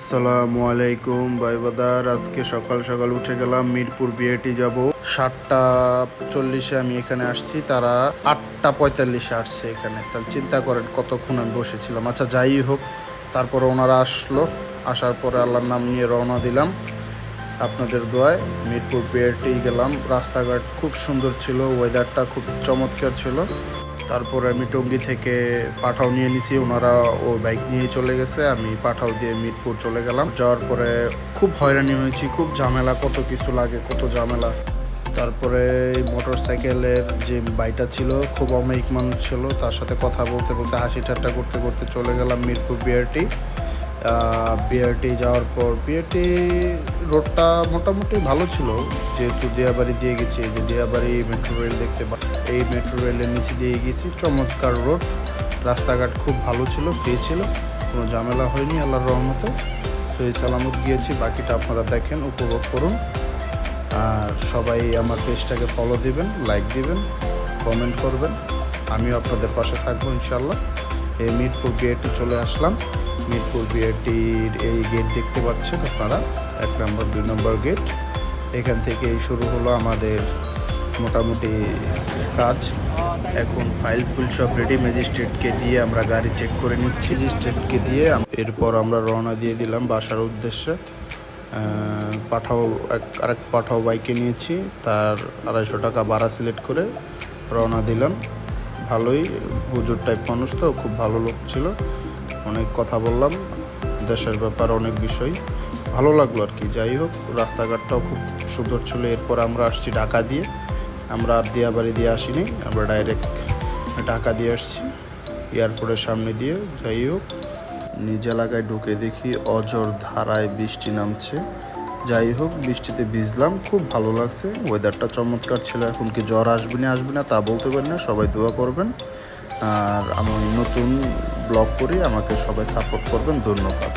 আসসালামু আলাইকুম ভাই বাদার। আজকে সকাল সকাল উঠে গেলাম, মিরপুর বিআইটি যাব। 7:40-এ আমি এখানে আসছি, তারা 8:45-এ আসছে এখানে। তাহলে চিন্তা করেন কতক্ষণ আমি বসেছিলাম। আচ্ছা যাই হোক, তারপরে ওনারা আসলো, আসার পরে আল্লাহর নাম নিয়ে রওনা দিলাম। আপনাদের দোয়ায় মিরপুর বিআইটি গেলাম। রাস্তাঘাট খুব সুন্দর ছিল, ওয়েদারটা খুব চমৎকার ছিল। তারপরে আমি টঙ্গী থেকে পাঠাও নিয়ে নিছি, ওনারা ও বাইক নিয়ে চলে গেছে, আমি পাঠাও দিয়ে মিরপুর চলে গেলাম। যাওয়ার পরে খুব হয়রানি হয়েছি, খুব ঝামেলা, কত কিছু লাগে, কত ঝামেলা। তারপরে মোটর সাইকেলের যে বাইকটা ছিল খুব অমায়িক মানুষ ছিল, তার সাথে কথা বলতে বলতে হাসি ঠাট্টা করতে করতে চলে গেলাম মিরপুর বিআরটি। বিআরটি যাওয়ার পর বিআরটি রোডটা মোটামুটি ভালো ছিল, যেহেতু দিয়াবাড়ি দিয়ে গেছি। এই যে দিয়াবাড়ি মেট্রো রেল দেখতে এই মেট্রো রেলের নিচে দিয়ে গেছি। চমৎকার রোড, রাস্তাঘাট খুব ভালো ছিল, ফ্রি ছিল, কোনো ঝামেলা হয়নি আল্লাহর রহমতে। সহি সালামত গিয়েছি। বাকিটা আপনারা দেখেন, উপভোগ করুন। আর সবাই আমার পেজটাকে ফলো দিবেন, লাইক দিবেন, কমেন্ট করবেন। আমিও আপনাদের পাশে থাকবো ইনশাল্লাহ। এই মিরপুর বিআরটি চলে আসলাম। মিরপুর বিআরটির এই গেট দেখতে পাচ্ছেন আপনারা, 1 নম্বর 2 নম্বর গেট। এখান থেকেই শুরু হলো আমাদের মোটামুটি কাজ। এখন ফাইল ফুল সব রেডি, ম্যাজিস্ট্রেটকে দিয়ে আমরা গাড়ি চেক করে নিচ্ছি। ম্যাজিস্ট্রেটকে দিয়ে এরপর আমরা রওনা দিয়ে দিলাম বাসার উদ্দেশ্যে। আরেক পাঠাও বাইকে নিয়েছি, তার 250 টাকা ভাড়া সিলেক্ট করে রওনা দিলাম। ভালোই, হুজুর টাইপ মানুষ তো, খুব ভালো লোক ছিল। অনেক কথা বললাম, দেশের ব্যাপার অনেক বিষয়, ভালো লাগলো আর কি। যাই হোক, রাস্তাঘাটটাও খুব সুন্দর ছিল। এরপর আমরা আসছি ঢাকা দিয়ে। আমরা আর দিয়াবাড়ি দিয়ে আসিনি, আমরা ডাইরেক্ট ঢাকা দিয়ে আসছি এয়ারপোর্টের সামনে দিয়ে। যাই হোক, নিজ এলাকায় ঢুকে দেখি অঝোর ধারায় বৃষ্টি নামছে। যাই হোক, বৃষ্টিতে ভিজলাম, খুব ভালো লাগছে, ওয়েদারটা চমৎকার ছিল। এখন কি জ্বর আসবে না তা বলতে পারি না, সবাই দোয়া করবেন। আর আমি নতুন ব্লগ করি, আমাকে সবাই সাপোর্ট করবেন। ধন্যবাদ।